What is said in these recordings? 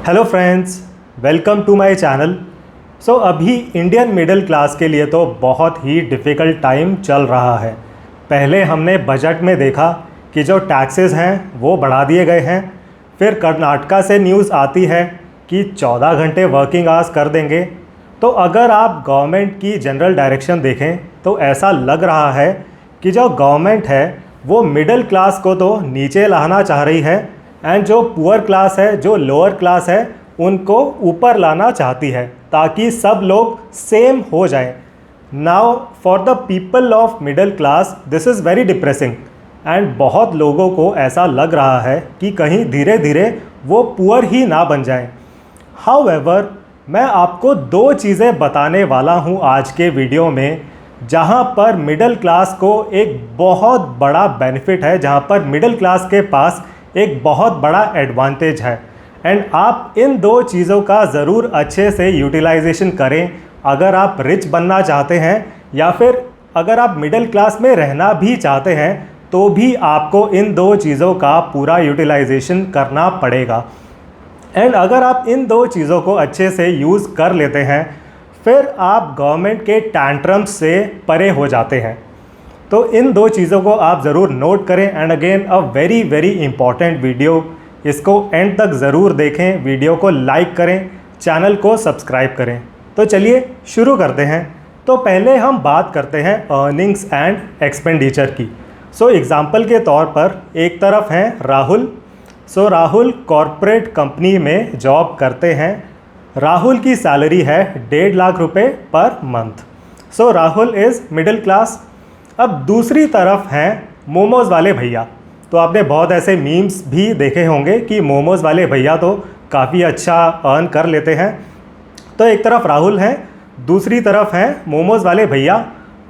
Hello friends, welcome to my channel. अभी Indian middle class के लिए तो बहुत ही डिफ़िकल्ट टाइम चल रहा है। पहले हमने बजट में देखा कि जो टैक्सेस हैं वो बढ़ा दिए गए हैं। फिर कर्नाटका से न्यूज़ आती है कि 14 घंटे वर्किंग आवर्स कर देंगे। तो अगर आप गवर्नमेंट की जनरल डायरेक्शन देखें तो ऐसा लग रहा है कि जो गवर्नमेंट है वो मिडिल क्लास को तो नीचे लाना चाह रही है एंड जो पुअर क्लास है, जो लोअर क्लास है, उनको ऊपर लाना चाहती है ताकि सब लोग सेम हो जाएं। Now for the people of middle class this is very depressing and बहुत लोगों को ऐसा लग रहा है कि कहीं धीरे धीरे वो पुअर ही ना बन जाएं। हाउएवर, मैं आपको दो चीज़ें बताने वाला हूँ आज के वीडियो में जहाँ पर मिडिल क्लास को एक बहुत बड़ा बेनिफिट है, जहाँ पर मिडिल क्लास के पास एक बहुत बड़ा एडवांटेज है। एंड आप इन दो चीज़ों का ज़रूर अच्छे से यूटिलाइजेशन करें अगर आप रिच बनना चाहते हैं या फिर अगर आप मिडिल क्लास में रहना भी चाहते हैं तो भी आपको इन दो चीज़ों का पूरा यूटिलाइजेशन करना पड़ेगा। एंड अगर आप इन दो चीज़ों को अच्छे से यूज़ कर लेते हैं फिर आप गवर्नमेंट के टैंट्रम्स से परे हो जाते हैं। तो इन दो चीज़ों को आप ज़रूर नोट करें। And again a very very important video, इसको एंड तक ज़रूर देखें, वीडियो को लाइक करें, चैनल को सब्सक्राइब करें। तो चलिए शुरू करते हैं। तो पहले हम बात करते हैं अर्निंग्स एंड एक्सपेंडिचर की। एग्ज़ाम्पल के तौर पर एक तरफ हैं राहुल। राहुल कॉरपोरेट कंपनी में जॉब करते हैं। राहुल की सैलरी है 1.5 लाख रुपए per month. Rahul is middle class. अब दूसरी तरफ हैं मोमोज़ वाले भैया। तो आपने बहुत ऐसे मीम्स भी देखे होंगे कि मोमोज़ वाले भैया तो काफ़ी अच्छा अर्न कर लेते हैं। तो एक तरफ राहुल हैं, दूसरी तरफ हैं मोमोज़ वाले भैया।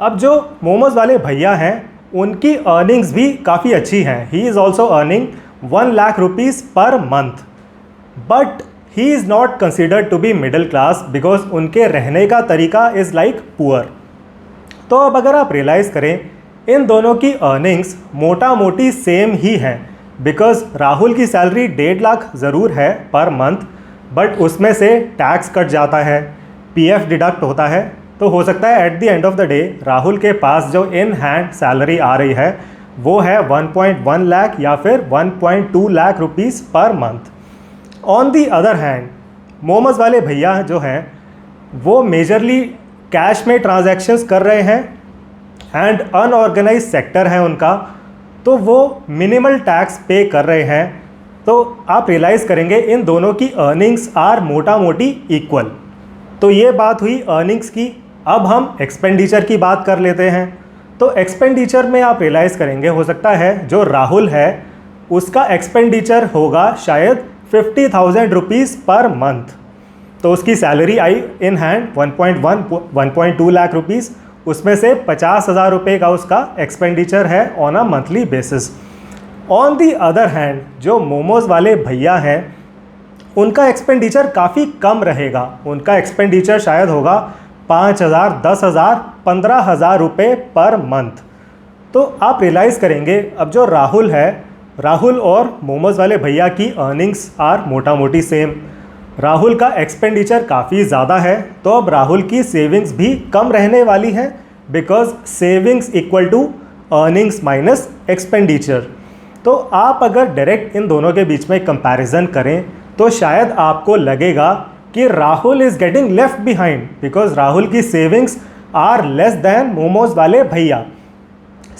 अब जो मोमोज़ वाले भैया हैं उनकी अर्निंग्स भी काफ़ी अच्छी हैं। He is also earning 1 lakh rupees per month, but he is not considered to be middle class because उनके रहने का तरीका इज़ लाइक पुअर। तो अब अगर आप रियलाइज़ करें इन दोनों की अर्निंग्स मोटा मोटी सेम ही हैं बिकॉज राहुल की सैलरी 1.5 लाख ज़रूर है पर मंथ, बट उसमें से टैक्स कट जाता है, पीएफ डिडक्ट होता है। तो हो सकता है at the end of the day Rahul के पास जो इन हैंड सैलरी आ रही है वो है 1.1 लाख या फिर 1.2 lakh rupees per month. On the other hand momos वाले भैया जो हैं वो मेजरली कैश में ट्रांजैक्शंस कर रहे हैं एंड अनऑर्गेनाइज सेक्टर है उनका, तो वो मिनिमल टैक्स पे कर रहे हैं। तो आप रियलाइज़ करेंगे इन दोनों की अर्निंग्स आर मोटा मोटी इक्वल। तो ये बात हुई अर्निंग्स की। अब हम एक्सपेंडिचर की बात कर लेते हैं। तो एक्सपेंडिचर में आप रियलाइज़ करेंगे हो सकता है जो राहुल है उसका एक्सपेंडिचर होगा शायद 50,000 रुपीज़ पर मंथ। तो उसकी salary I in hand 1.2 lakh rupees, उसमें से 50,000 रुपये का उसका एक्सपेंडिचर है on a monthly basis. On the other hand जो मोमोज़ वाले भैया हैं उनका एक्सपेंडिचर काफ़ी कम रहेगा। उनका एक्सपेंडिचर शायद होगा 5,000, 10,000, 15,000 रुपये पर मंथ। तो आप रियलाइज़ करेंगे अब जो राहुल है, राहुल और मोमोज़ वाले भैया की अर्निंग्स आर मोटा मोटी सेम। राहुल का एक्सपेंडिचर काफ़ी ज़्यादा है तो अब राहुल की सेविंग्स भी कम रहने वाली है because savings equal to earnings minus expenditure. तो आप अगर डायरेक्ट इन दोनों के बीच में कंपैरिजन करें तो शायद आपको लगेगा कि Rahul is getting left behind because Rahul की savings are less than momos वाले भैया।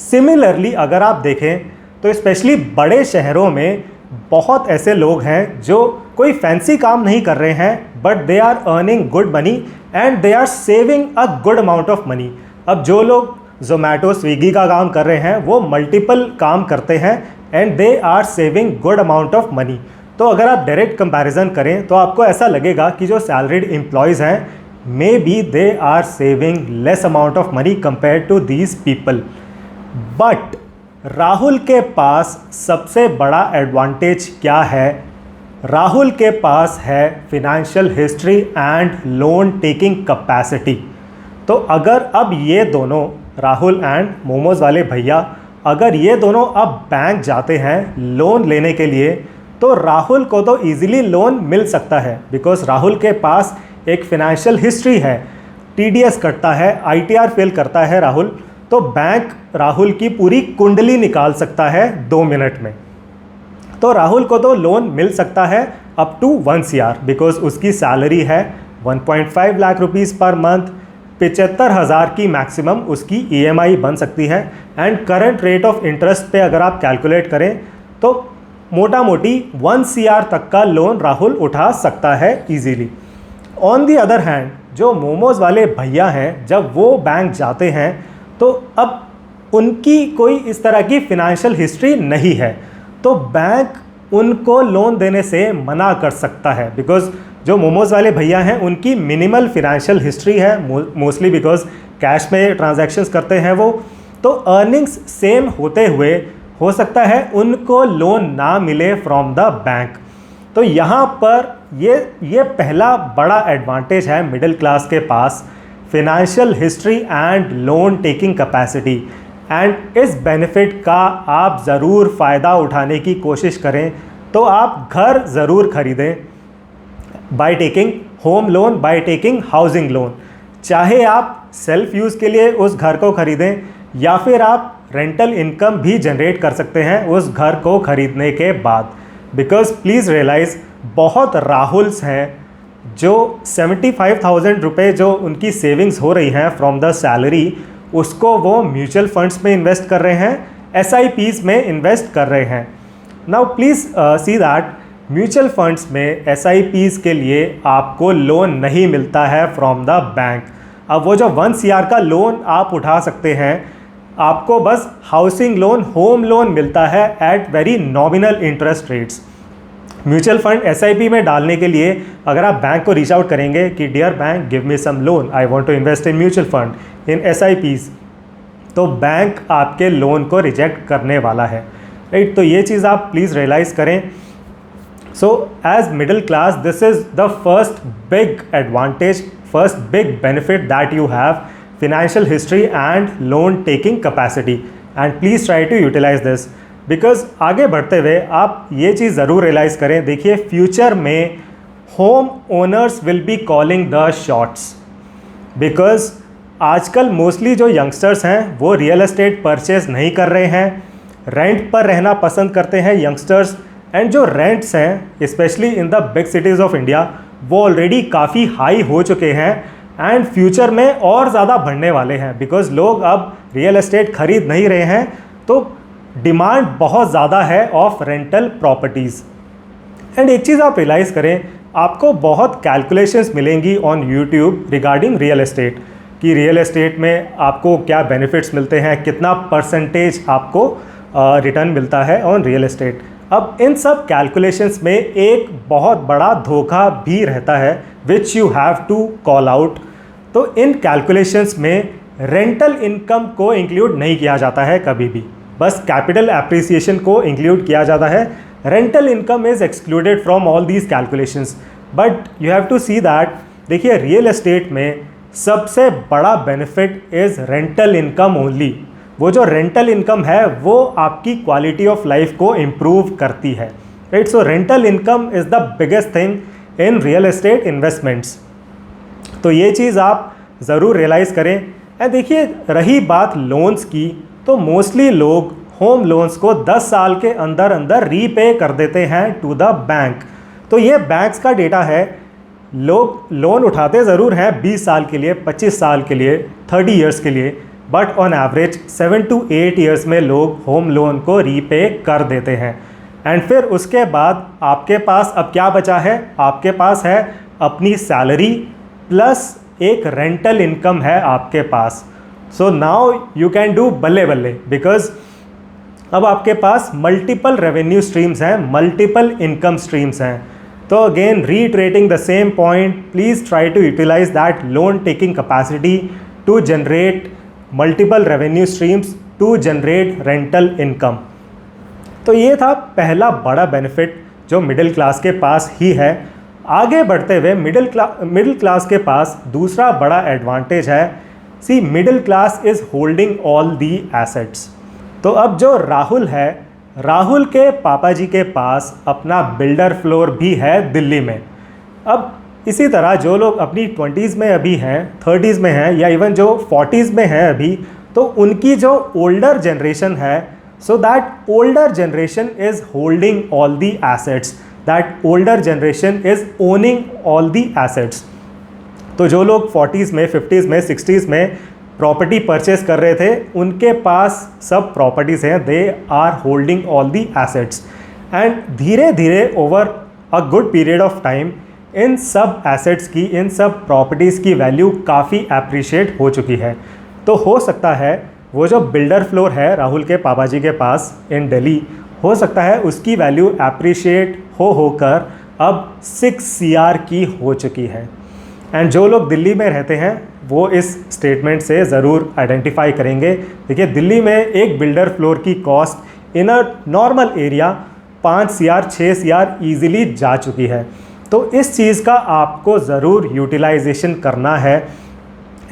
सिमिलरली अगर आप देखें तो स्पेशली बड़े शहरों में बहुत ऐसे लोग हैं जो कोई फैंसी काम नहीं कर रहे हैं but they are earning good money and they are saving a good amount of money. अब जो लोग जोमेटो स्विगी का काम कर रहे हैं वो मल्टीपल काम करते हैं and they are saving good amount of money. तो अगर आप डायरेक्ट कंपैरिजन करें तो आपको ऐसा लगेगा कि जो सैलरीड एम्प्लॉयज़ हैं may be they are saving less amount of money compare to these people. But Rahul के पास सबसे बड़ा एडवांटेज क्या है? राहुल के पास है financial history and loan taking capacity. तो अगर अब ये दोनों राहुल एंड मोमोज़ वाले भैया अगर ये दोनों अब बैंक जाते हैं लोन लेने के लिए तो राहुल को तो ईजिली लोन मिल सकता है, बिकॉज राहुल के पास एक फिनेंशियल हिस्ट्री है, टीडीएस कटता है, आईटीआर फेल करता है राहुल, तो बैंक राहुल की पूरी कुंडली निकाल सकता है 2 मिनट में। तो राहुल को तो लोन मिल सकता है अप टू 1 CR, बिकॉज उसकी सैलरी है 1.5 लाख रुपीज़ पर मंथ, 75,000 की मैक्सिमम उसकी EMI बन सकती है। And current rate of interest पे अगर आप कैलकुलेट करें तो मोटा मोटी 1 CR तक का लोन राहुल उठा सकता है easily. On the other hand जो मोमोज़ वाले भैया हैं, जब वो बैंक जाते हैं तो अब उनकी कोई इस तरह की फिनेंशियल हिस्ट्री नहीं है, तो बैंक उनको लोन देने से मना कर सकता है, बिकॉज जो मोमोज़ वाले भैया हैं उनकी मिनिमल फिनेंशियल हिस्ट्री है, मोस्टली बिकॉज कैश में ट्रांजैक्शंस करते हैं वो, तो अर्निंग्स सेम होते हुए हो सकता है उनको लोन ना मिले फ्रॉम द बैंक। तो यहाँ पर ये पहला बड़ा एडवांटेज है मिडिल क्लास के पास, financial history and loan taking capacity. And इस बेनिफिट का आप ज़रूर फ़ायदा उठाने की कोशिश करें, तो आप घर ज़रूर खरीदें by taking home loan, by taking housing loan. चाहे आप सेल्फ यूज़ के लिए उस घर को खरीदें या फिर आप रेंटल इनकम भी जनरेट कर सकते हैं उस घर को खरीदने के बाद, बिकॉज प्लीज़ रियलाइज़ बहुत राहुल्स हैं जो 75,000 रुपये जो उनकी सेविंग्स हो रही हैं फ्रॉम द सैलरी, उसको वो म्यूचुअल फंड्स में इन्वेस्ट कर रहे हैं, SIPs में इन्वेस्ट कर रहे हैं। Now please see that mutual funds में SIPs के लिए आपको लोन नहीं मिलता है फ्रॉम द बैंक। अब वो जो 1 CR का लोन आप उठा सकते हैं, आपको बस हाउसिंग लोन, होम लोन मिलता है at very nominal interest rates. Mutual fund SIP में डालने के लिए अगर आप बैंक को रीच आउट करेंगे कि dear bank give me some loan, I want to invest in mutual fund in SIPs, तो बैंक आपके लोन को रिजेक्ट करने वाला है, राइट। तो ये चीज़ आप प्लीज़ रियलाइज़ करें। So as middle class this is the first big advantage, first big benefit that you have, financial history and loan taking capacity, and please try to utilize this, because आगे बढ़ते हुए आप ये चीज़ ज़रूर realise करें। देखिए future में home owners will be calling the shots, because आजकल मोस्टली जो यंगस्टर्स हैं वो रियल एस्टेट परचेज नहीं कर रहे हैं, रेंट पर रहना पसंद करते हैं यंगस्टर्स। एंड जो रेंट्स हैं specially in the big cities of India वो ऑलरेडी काफ़ी हाई हो चुके हैं एंड फ्यूचर में और ज़्यादा बढ़ने वाले हैं, बिकॉज लोग अब रियल एस्टेट खरीद नहीं रहे हैं, तो डिमांड बहुत ज़्यादा है ऑफ रेंटल प्रॉपर्टीज़। एंड एक चीज़ आप रियलाइज़ करें, आपको बहुत कैलकुलेशंस मिलेंगी on YouTube regarding real estate, कि रियल एस्टेट में आपको क्या बेनिफिट्स मिलते हैं, कितना परसेंटेज आपको रिटर्न मिलता है ऑन रियल एस्टेट। अब इन सब कैलकुलेशंस में एक बहुत बड़ा धोखा भी रहता है which you have to call out. तो इन कैलकुलेशंस में रेंटल इनकम को इंक्लूड नहीं किया जाता है कभी भी, बस कैपिटल एप्रिसिएशन को इंक्लूड किया जाता है। Rental income is excluded from all these calculations, but you have to see that, देखिए रियल एस्टेट में सबसे बड़ा benefit is rental income only. वो जो रेंटल इनकम है वो आपकी क्वालिटी ऑफ लाइफ को इम्प्रूव करती है, right. So rental income is the biggest thing in real estate investments. तो ये चीज़ आप ज़रूर रियलाइज़ करें। एंड देखिए रही बात लोन्स की, तो मोस्टली लोग होम लोन्स को 10 साल के अंदर अंदर रीपे कर देते हैं टू द बैंक। तो ये बैंक्स का डेटा है, लोग लोन उठाते ज़रूर हैं 20 साल के लिए, 25 साल के लिए, 30 ईयर्स के लिए, but on average 7 to 8 years में लोग होम लोन को रीपे कर देते हैं। एंड फिर उसके बाद आपके पास अब क्या बचा है, आपके पास है अपनी सैलरी प्लस एक रेंटल इनकम है आपके पास। So now you can do बल्ले बल्ले, बिकॉज अब आपके पास मल्टीपल रेवेन्यू स्ट्रीम्स हैं, मल्टीपल इनकम स्ट्रीम्स हैं। तो again reiterating the same point, please try to utilise that loan taking capacity to generate multiple revenue streams to generate rental income. तो ये था पहला बड़ा बेनिफिट जो मिडिल क्लास के पास ही है। आगे बढ़ते हुए मिडिल क्लास के पास दूसरा बड़ा एडवांटेज है, middle class is holding all the assets. तो अब जो राहुल है, राहुल के पापा जी के पास अपना बिल्डर फ्लोर भी है दिल्ली में। अब इसी तरह जो लोग अपनी 20s में अभी हैं, 30s में हैं, या इवन जो 40s में हैं अभी, तो उनकी जो ओल्डर जनरेशन है, so that older generation is holding all the assets, that older generation is owning all the assets. तो जो लोग 40s में, 50s में, 60s में प्रॉपर्टी परचेस कर रहे थे, उनके पास सब प्रॉपर्टीज़ हैं, they are holding all the assets. And धीरे धीरे over a good period of time इन सब एसेट्स की, इन सब प्रॉपर्टीज़ की वैल्यू काफ़ी अप्रिशिएट हो चुकी है। तो हो सकता है वो जो बिल्डर फ्लोर है राहुल के पापा जी के पास इन दिल्ली, हो सकता है उसकी वैल्यू अप्रिशिएट होकर अब 6 CR की हो चुकी है। एंड जो लोग दिल्ली में रहते हैं वो इस स्टेटमेंट से ज़रूर आइडेंटिफाई करेंगे। देखिए, दिल्ली में एक बिल्डर फ्लोर की cost in a normal area 5 CR 6 CR easily जा चुकी है। तो इस चीज़ का आपको ज़रूर यूटिलाइजेशन करना है,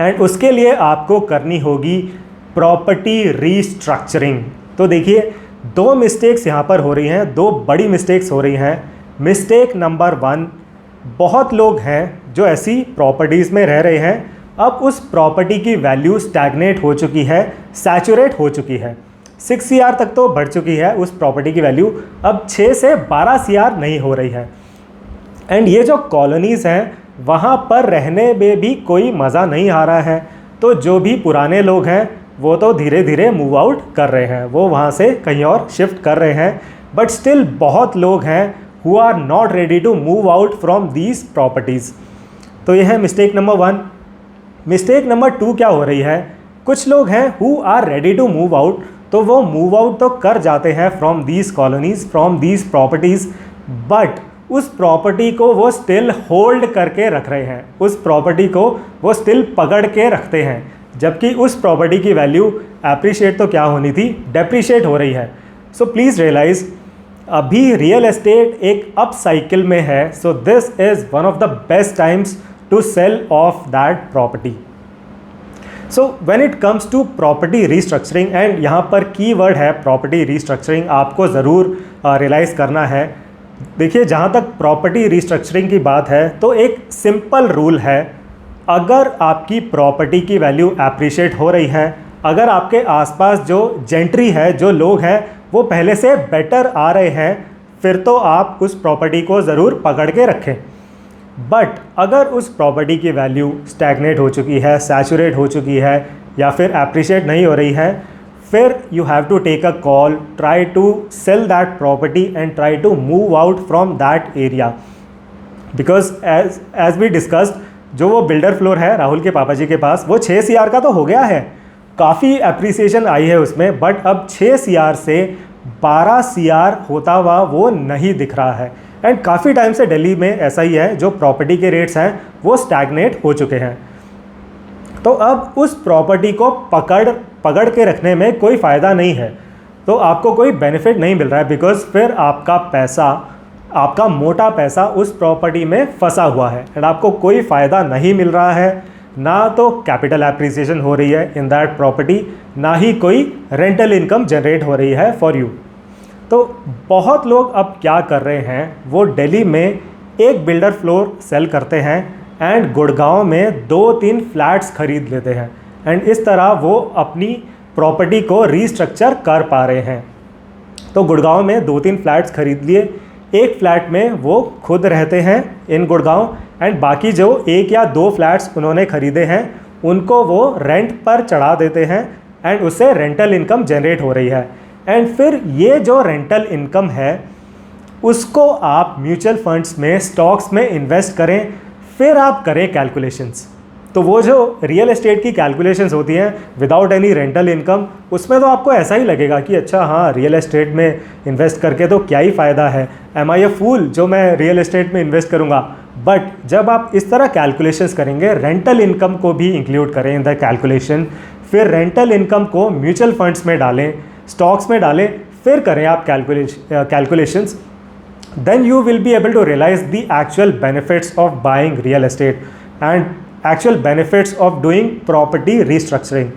एंड उसके लिए आपको करनी होगी प्रॉपर्टी रीस्ट्रक्चरिंग। तो देखिए, 2 मिस्टेक्स यहाँ पर हो रही हैं, 2 बड़ी मिस्टेक्स हो रही हैं। मिस्टेक नंबर 1, बहुत लोग हैं जो ऐसी प्रॉपर्टीज़ में रह रहे हैं, अब उस प्रॉपर्टी की वैल्यू स्टैग्नेट हो चुकी है, सैचुरेट हो चुकी है, 6 CR तक तो बढ़ चुकी है उस प्रॉपर्टी की वैल्यू, अब 6 से 12 CR नहीं हो रही है। एंड ये जो कॉलोनीज़ हैं वहाँ पर रहने में भी कोई मज़ा नहीं आ रहा है। तो जो भी पुराने लोग हैं वो तो धीरे धीरे मूव आउट कर रहे हैं, वो वहाँ से कहीं और शिफ्ट कर रहे हैं, बट स्टिल बहुत लोग हैं who are not ready to move out from these properties. तो ये है मिस्टेक नंबर 1। मिस्टेक नंबर 2 क्या हो रही है, कुछ लोग हैं who are ready to move out, तो वो मूव आउट तो कर जाते हैं from these colonies, from these properties, but उस प्रॉपर्टी को वो स्टिल होल्ड करके रख रहे हैं, उस प्रॉपर्टी को वो स्टिल पकड़ के रखते हैं, जबकि उस प्रॉपर्टी की वैल्यू अप्रिशिएट तो क्या होनी थी, डेप्रिशिएट हो रही है। सो प्लीज़ रियलाइज़, अभी रियल एस्टेट एक अप साइकिल में है, so this is one of the best times to sell off that property. So when it comes to property restructuring, and यहाँ पर कीवर्ड है प्रॉपर्टी रीस्ट्रक्चरिंग, आपको ज़रूर realise करना है। देखिए, जहाँ तक प्रॉपर्टी रीस्ट्रक्चरिंग की बात है तो एक सिंपल रूल है, अगर आपकी प्रॉपर्टी की वैल्यू अप्रिशिएट हो रही है, अगर आपके आसपास जो जेंट्री है, जो लोग हैं वो पहले से बेटर आ रहे हैं, फिर तो आप उस प्रॉपर्टी को ज़रूर पकड़ के रखें। बट अगर उस प्रॉपर्टी की वैल्यू स्टैग्नेट हो चुकी है, सैचुरेट हो चुकी है, या फिर अप्रिशिएट नहीं हो रही है, फिर you have to take a call, try to sell that property and try to move out from that area. Because as we discussed, जो वो बिल्डर फ्लोर है राहुल के पापा जी के पास, वो 6 CR का तो हो गया है, काफ़ी अप्रिसिएशन आई है उसमें, बट अब 6 CR से 12 CR होता हुआ वो नहीं दिख रहा है। एंड काफ़ी टाइम से दिल्ली में ऐसा ही है, जो प्रॉपर्टी के रेट्स हैं वो स्टैग्नेट हो चुके हैं। तो अब उस प्रॉपर्टी को पकड़ के रखने में कोई फ़ायदा नहीं है, तो आपको कोई बेनिफिट नहीं मिल रहा है, बिकॉज फिर आपका पैसा, आपका मोटा पैसा उस प्रॉपर्टी में फंसा हुआ है, एंड आपको कोई फ़ायदा नहीं मिल रहा है, ना तो कैपिटल एप्रिसिएशन हो रही है इन दैट प्रॉपर्टी, ना ही कोई रेंटल इनकम जनरेट हो रही है फॉर यू। तो बहुत लोग अब क्या कर रहे हैं, वो दिल्ली में एक बिल्डर फ्लोर सेल करते हैं एंड गुड़गांव में 2-3 फ्लैट्स खरीद लेते हैं, एंड इस तरह वो अपनी प्रॉपर्टी को रीस्ट्रक्चर कर पा रहे हैं। तो गुड़गांव में 2-3 फ्लैट्स खरीद लिए, एक फ्लैट में वो खुद रहते हैं इन गुड़गांव, एंड बाकी जो 1 या 2 फ्लैट्स उन्होंने ख़रीदे हैं उनको वो रेंट पर चढ़ा देते हैं, एंड उससे रेंटल इनकम जनरेट हो रही है। एंड फिर ये जो रेंटल इनकम है उसको आप म्यूचुअल फंड्स में, स्टॉक्स में इन्वेस्ट करें, फिर आप करें कैलकुलेशंस। तो वो जो रियल एस्टेट की कैलकुलेशंस होती हैं विदाउट एनी रेंटल इनकम, उसमें तो आपको ऐसा ही लगेगा कि अच्छा हाँ, रियल एस्टेट में इन्वेस्ट करके तो क्या ही फ़ायदा है, एम आई ए फूल जो मैं रियल एस्टेट में इन्वेस्ट करूँगा। बट जब आप इस तरह कैलकुलेशंस करेंगे, रेंटल इनकम को भी इंक्लूड करें इन द कैलकुलेशन, फिर रेंटल इनकम को म्यूचुअल फंड्स में डालें, स्टॉक्स में डालें, फिर करें आप calculations, then you will be able to realize the actual benefits of buying real estate and actual benefits of doing property restructuring,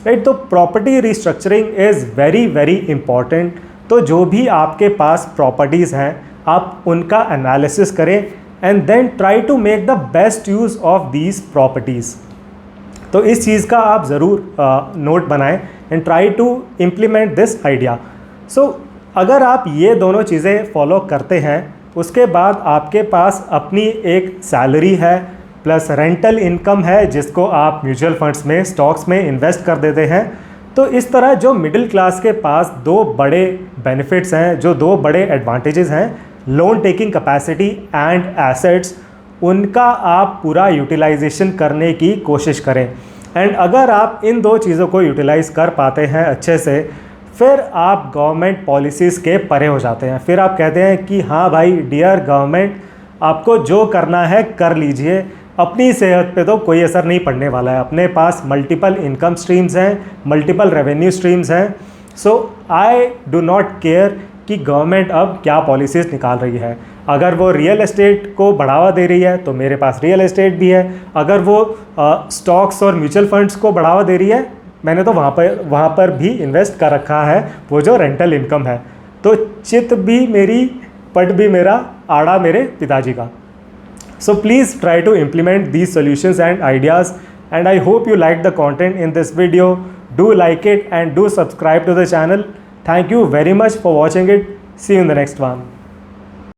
right? तो property restructuring is very important तो जो भी आपके पास प्रॉपर्टीज़ हैं आप उनका एनालिसिस करें and then try to make the best use of these properties. तो इस चीज़ का आप ज़रूर नोट बनाएं and try to implement this idea. So अगर आप ये दोनों चीज़ें फॉलो करते हैं, उसके बाद आपके पास अपनी एक सैलरी है प्लस रेंटल इनकम है जिसको आप म्यूचुअल फंड्स में, स्टॉक्स में इन्वेस्ट कर देते हैं। तो इस तरह जो मिडिल क्लास के पास दो बड़े बेनिफिट्स हैं, जो दो बड़े एडवांटेजेस हैं, loan taking capacity and assets, उनका आप पूरा यूटिलाइजेशन करने की कोशिश करें। एंड अगर आप इन दो चीज़ों को यूटिलाइज़ कर पाते हैं अच्छे से, फिर आप गवर्नमेंट पॉलिसीज़ के परे हो जाते हैं। फिर आप कहते हैं कि हाँ भाई डियर गवर्नमेंट, आपको जो करना है कर लीजिए, अपनी सेहत पे तो कोई असर नहीं पड़ने वाला है। अपने पास मल्टीपल इनकम स्ट्रीम्स हैं, मल्टीपल रेवेन्यू स्ट्रीम्स हैं। सो आई डू नॉट केयर कि गवर्नमेंट अब क्या पॉलिसीज़ निकाल रही है। अगर वो रियल एस्टेट को बढ़ावा दे रही है तो मेरे पास रियल एस्टेट भी है। अगर वो स्टॉक्स और म्यूचुअल फंड्स को बढ़ावा दे रही है, मैंने तो वहाँ पर भी इन्वेस्ट कर रखा है, वो जो रेंटल इनकम है। तो चित भी मेरी, पट भी मेरा, आड़ा मेरे पिताजी का। So please try to implement these solutions and ideas, and I hope you liked the content in this video. Do like it and do subscribe to the channel. Thank you very much for watching it. See you in the next one.